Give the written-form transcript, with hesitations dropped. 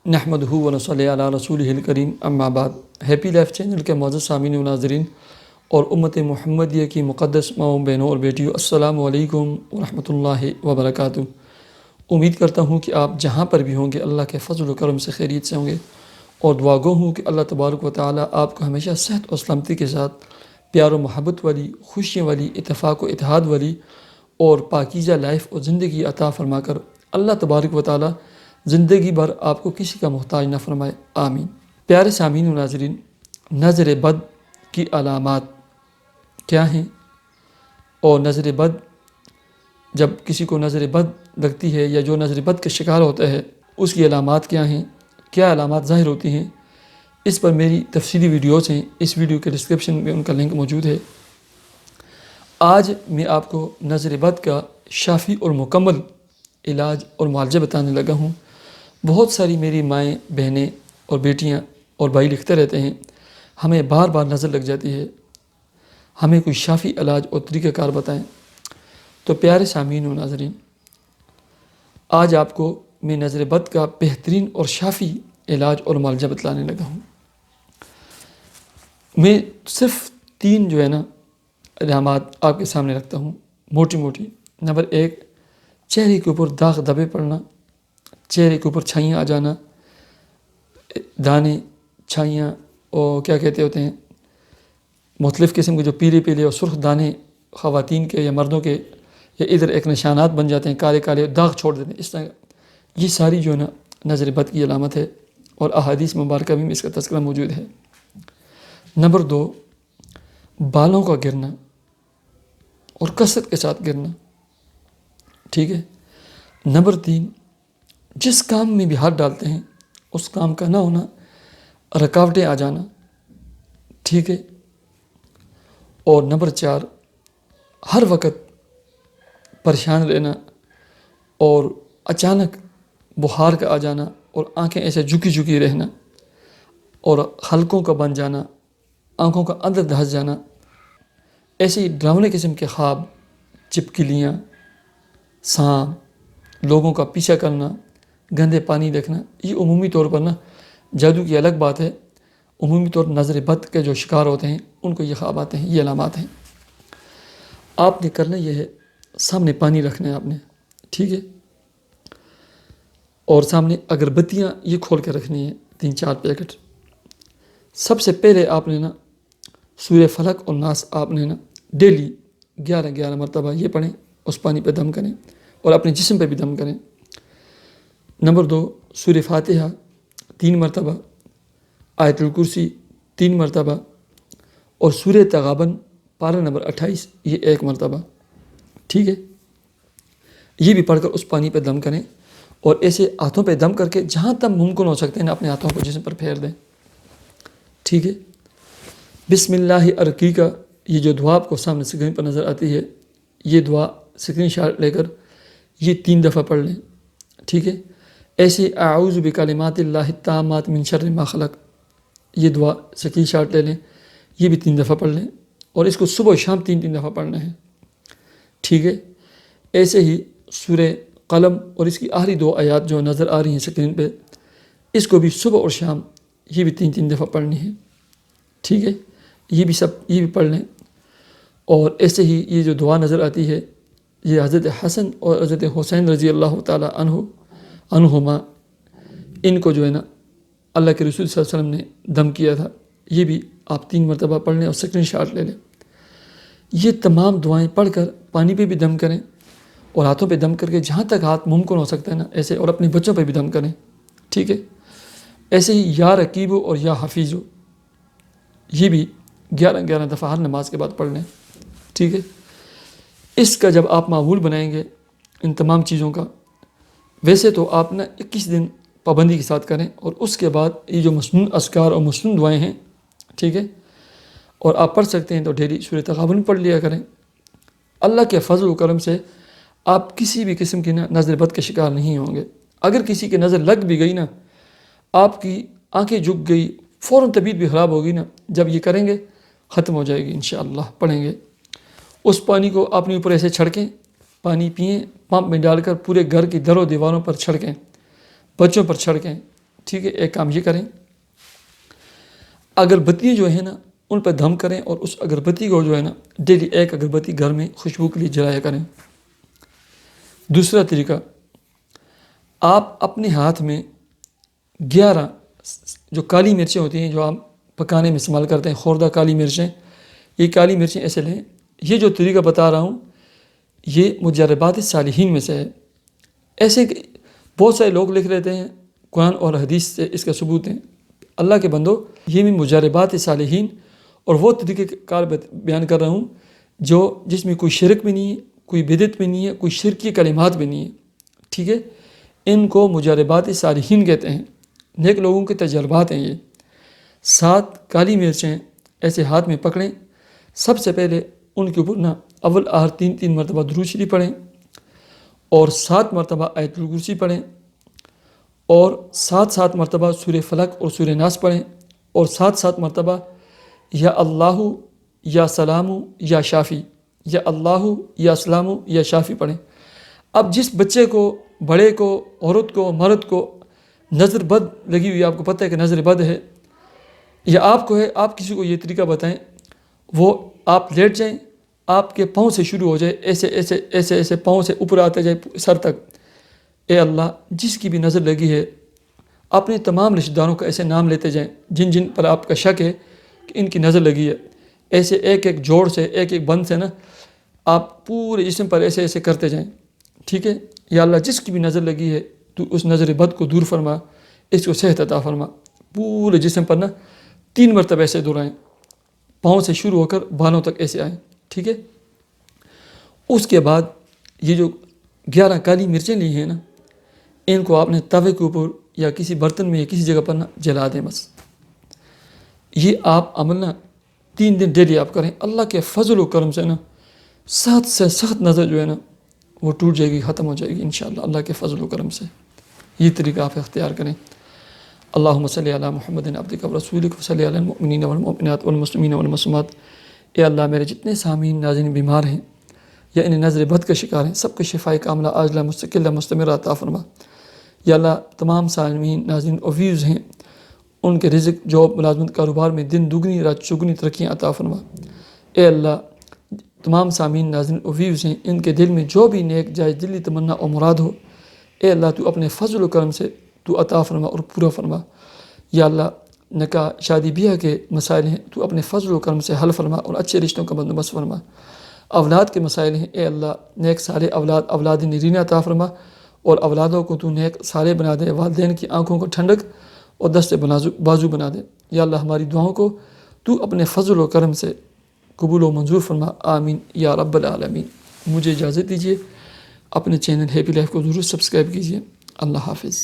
نحمدہ و نصلی علی رسولہ الکریم اما بعد۔ ہیپی لائف چینل کے معزز سامعین و ناظرین اور امت محمدیہ کی مقدس ماؤں بہنوں اور بیٹیوں، السلام علیکم ورحمۃ اللہ وبرکاتہ۔ امید کرتا ہوں کہ آپ جہاں پر بھی ہوں گے اللہ کے فضل و کرم سے خیریت سے ہوں گے، اور دعا گو ہوں کہ اللہ تبارک و تعالیٰ آپ کو ہمیشہ صحت و سلامتی کے ساتھ پیار و محبت والی، خوشیوں والی، اتفاق و اتحاد والی اور پاکیزہ لائف اور زندگی عطا فرما کر اللہ تبارک و تعالیٰ زندگی بھر آپ کو کسی کا محتاج نہ فرمائے، آمین۔ پیارے سامعین و ناظرین، نظر بد کی علامات کیا ہیں؟ اور نظر بد، جب کسی کو نظر بد لگتی ہے یا جو نظر بد کا شکار ہوتا ہے، اس کی علامات کیا ہیں، کیا علامات ظاہر ہوتی ہیں، اس پر میری تفصیلی ویڈیوز ہیں۔ اس ویڈیو کے ڈسکرپشن میں ان کا لنک موجود ہے۔ آج میں آپ کو نظر بد کا شافی اور مکمل علاج اور معالجہ بتانے لگا ہوں۔ بہت ساری میری مائیں، بہنیں اور بیٹیاں اور بھائی لکھتے رہتے ہیں، ہمیں بار بار نظر لگ جاتی ہے، ہمیں کوئی شافی علاج اور طریقہ کار بتائیں۔ تو پیارے سامعین و ناظرین، آج آپ کو میں نظر بد کا بہترین اور شافی علاج اور معالجہ بتلانے لگا ہوں۔ میں صرف 3 علامات آپ کے سامنے رکھتا ہوں، موٹی موٹی۔ نمبر 1، چہرے کے اوپر داغ دھبے پڑنا، چہرے کے اوپر چھائیاں آ جانا، دانے، چھائیاں، اور کیا کہتے ہوتے ہیں، مختلف قسم کے جو پیلے پیلے اور سرخ دانے خواتین کے یا مردوں کے، یا ادھر ایک نشانات بن جاتے ہیں، کالے کالے داغ چھوڑ دیتے ہیں، اس طرح یہ ساری نظر بد کی علامت ہے، اور احادیث مبارکہ میں اس کا تذکرہ موجود ہے۔ نمبر 2، بالوں کا گرنا اور کثرت کے ساتھ گرنا، ٹھیک ہے۔ نمبر 3، جس کام میں بھی ہاتھ ڈالتے ہیں اس کام کا نہ ہونا، رکاوٹیں آ جانا، ٹھیک ہے۔ اور نمبر 4، ہر وقت پریشان رہنا اور اچانک بخار کا آ جانا اور آنکھیں ایسے جھکی جھکی رہنا اور حلقوں کا بن جانا، آنکھوں کا اندر دھنس جانا، ایسے ہی ڈراؤنے قسم کے خواب، چپکلیاں، سانپ، لوگوں کا پیچھا کرنا، گندے پانی دیکھنا، یہ عمومی طور پر جادو کی الگ بات ہے، عمومی طور پر نظر بد کے جو شکار ہوتے ہیں ان کو یہ خواب آتے ہیں، یہ علامات ہیں۔ آپ نے کرنا یہ ہے، سامنے پانی رکھنا ہے آپ نے، ٹھیک ہے، اور سامنے اگربتیاں یہ کھول کے رکھنی ہیں، 3-4 پیکٹ۔ سب سے پہلے آپ نے سورہ فلق اور ناس آپ نے ڈیلی 11 مرتبہ یہ پڑھیں، اس پانی پہ دم کریں اور اپنے جسم پہ بھی دم کریں۔ نمبر 2، سورہ فاتحہ 3 مرتبہ، آیت الکرسی 3 مرتبہ، اور سورہ تغابن پارہ نمبر 28 یہ 1 مرتبہ، ٹھیک ہے۔ یہ بھی پڑھ کر اس پانی پہ دم کریں، اور ایسے ہاتھوں پہ دم کر کے جہاں تک ممکن ہو سکتے ہیں اپنے ہاتھوں کو جسم پر پھیر دیں، ٹھیک ہے۔ بسم اللہ ارقیکہ، یہ جو دعا آپ کو سامنے اسکرین پر نظر آتی ہے، یہ دعا اسکرین شاٹ لے کر یہ 3 دفعہ پڑھ لیں، ٹھیک ہے۔ ایسے اعوذ بکلمات اللہ التامات من شر ما خلق، یہ دعا اسکرین شاٹ لے لیں، یہ بھی 3 دفعہ پڑھ لیں، اور اس کو صبح و شام 3 دفعہ پڑھنا ہے، ٹھیک ہے۔ ایسے ہی سورہ قلم اور اس کی آخری 2 آیات جو نظر آ رہی ہیں اسکرین پہ، اس کو بھی صبح اور شام یہ بھی 3 دفعہ پڑھنی ہے، ٹھیک ہے۔ یہ بھی پڑھ لیں۔ اور ایسے ہی یہ جو دعا نظر آتی ہے، یہ حضرت حسن اور حضرت حسین رضی اللہ تعالیٰ عنہما، ان کو اللہ کے رسول صلی اللہ علیہ وسلم نے دم کیا تھا، یہ بھی آپ 3 مرتبہ پڑھ لیں اور اسکرین شاٹ لے لیں۔ یہ تمام دعائیں پڑھ کر پانی پہ بھی دم کریں اور ہاتھوں پہ دم کر کے جہاں تک ہاتھ ممکن ہو سکتا ہے ایسے، اور اپنے بچوں پہ بھی دم کریں، ٹھیک ہے۔ ایسے ہی یا رقیب اور یا حفیظ، یہ بھی 11 دفعہ ہر نماز کے بعد پڑھ لیں، ٹھیک ہے۔ اس کا جب آپ معمول بنائیں گے ان تمام چیزوں کا، ویسے تو آپ 21 دن پابندی کے ساتھ کریں، اور اس کے بعد یہ جو مسنون اذکار اور مسنون دعائیں ہیں، ٹھیک ہے، اور آپ پڑھ سکتے ہیں تو ڈیلی سورہ تغابن پڑھ لیا کریں۔ اللہ کے فضل و کرم سے آپ کسی بھی قسم کی نظر بد کے شکار نہیں ہوں گے۔ اگر کسی کی نظر لگ بھی گئی آپ کی آنکھیں جھک گئی، فوراً طبیعت بھی خراب ہوگی جب یہ کریں گے ختم ہو جائے گی انشاءاللہ۔ پڑھیں گے اس پانی کو اپنے اوپر ایسے چھڑکیں، پانی پئیں، پمپ میں ڈال کر پورے گھر کی در و دیواروں پر چھڑکیں، بچوں پر چھڑکیں، ٹھیک ہے، ایک کام یہ کریں، اگربتیاں جو ہیں نا ان پہ دم کریں اور اس اگربتی کو جو ہے نا ڈیلی ایک اگربتی گھر میں خوشبو کے لیے جلایا کریں۔ دوسرا طریقہ، آپ اپنے ہاتھ میں 11 جو کالی مرچیں ہوتی ہیں جو آپ پکانے میں استعمال کرتے ہیں، خوردہ کالی مرچیں، یہ کالی مرچیں ایسے لیں۔ یہ جو طریقہ بتا رہا ہوں یہ مجربات صالحین میں سے ہے۔ ایسے بہت سارے لوگ لکھ لیتے ہیں قرآن اور حدیث سے اس کا ثبوت ہے۔ اللہ کے بندو، یہ میں مجربات صالحین اور وہ طریقے کار بیان کر رہا ہوں جس میں کوئی شرک بھی نہیں ہے، کوئی بدعت بھی نہیں ہے، کوئی شرکی کلمات بھی نہیں ہے، ٹھیک ہے۔ ان کو مجربات صالحین کہتے ہیں، نیک لوگوں کے تجربات ہیں یہ۔ 7 کالی مرچیں ایسے ہاتھ میں پکڑیں، سب سے پہلے ان کے اوپر نا اول آخر 3 مرتبہ درود شریف پڑھیں اور 7 مرتبہ آیت الکرسی پڑھیں اور 7 مرتبہ سورہ فلق اور سورہ ناس پڑھیں اور 7 مرتبہ یا اللہ یا سلام یا شافی، یا اللہ یا سلام یا شافی پڑھیں۔ اب جس بچے کو، بڑے کو، عورت کو، مرد کو نظر بد لگی ہوئی، آپ کو پتہ ہے کہ نظر بد ہے یا آپ کو ہے، آپ کسی کو یہ طریقہ بتائیں، وہ آپ لیٹ جائیں، آپ کے پاؤں سے شروع ہو جائے، ایسے ایسے ایسے ایسے پاؤں سے اوپر آتے جائے سر تک۔ اے اللہ، جس کی بھی نظر لگی ہے اپنے تمام رشتہ داروں کا ایسے نام لیتے جائیں جن جن پر آپ کا شک ہے کہ ان کی نظر لگی ہے، ایسے ایک ایک جوڑ سے، ایک ایک بند سے نا آپ پورے جسم پر ایسے ایسے کرتے جائیں، ٹھیک ہے۔ یا اللہ، جس کی بھی نظر لگی ہے تو اس نظر بد کو دور فرما، اس کو صحت عطا فرما۔ پورے جسم پر نا 3 مرتبہ ایسے دہرائیں، پاؤں سے شروع ہو کر بالوں تک ایسے آئیں، ٹھیک ہے۔ اس کے بعد یہ جو 11 کالی مرچیں لی ہیں نا، ان کو آپ نے توے کے اوپر یا کسی برتن میں یا کسی جگہ پر نا جلا دیں بس۔ یہ آپ عمل نا 3 دن ڈیلی آپ کریں، اللہ کے فضل و کرم سے نا سخت سے سخت نظر جو ہے نا وہ ٹوٹ جائے گی، ختم ہو جائے گی انشاءاللہ اللہ کے فضل و کرم سے۔ یہ طریقہ آپ اختیار کریں۔ اللہم صلی علی محمد عبدک و رسولک وصلی علی المؤمنین والمؤمنات والمسلمین والمسلمات۔ اے اللہ، میرے جتنے سامعین ناظرین بیمار ہیں یا انہیں نظر بد کا شکار ہیں، سب کو شفائے کاملہ عاجلہ مستقلہ مستمرہ عطا فرما۔ یا اللہ، تمام سامعین ناظرین اور ویوز ہیں، ان کے رزق، جاب، ملازمت، کاروبار میں دن دگنی رات چگنی ترقیاں عطا فرما۔ اے اللہ، تمام سامعین ناظرین اور ویوز ہیں، ان کے دل میں جو بھی نیک جائز دلی تمنا اور مراد ہو، اے اللہ تو اپنے فضل و کرم سے تو عطا فرما اور پورا فرما۔ یا اللہ، نکاح شادی بیاہ کے مسائل ہیں، تو اپنے فضل و کرم سے حل فرما اور اچھے رشتوں کا بندوبست فرما۔ اولاد کے مسائل ہیں، اے اللہ نیک صالح اولاد نرینہ عطا فرما اور اولادوں کو تو نیک صالح بنا دے، والدین کی آنکھوں کو ٹھنڈک اور دست بازو بنا دے۔ یا اللہ، ہماری دعاؤں کو تو اپنے فضل و کرم سے قبول و منظور فرما، آمین یا رب العالمین۔ مجھے اجازت دیجیے، اپنے چینل ہیپی لائف کو ضرور سبسکرائب کیجیے۔ اللہ حافظ۔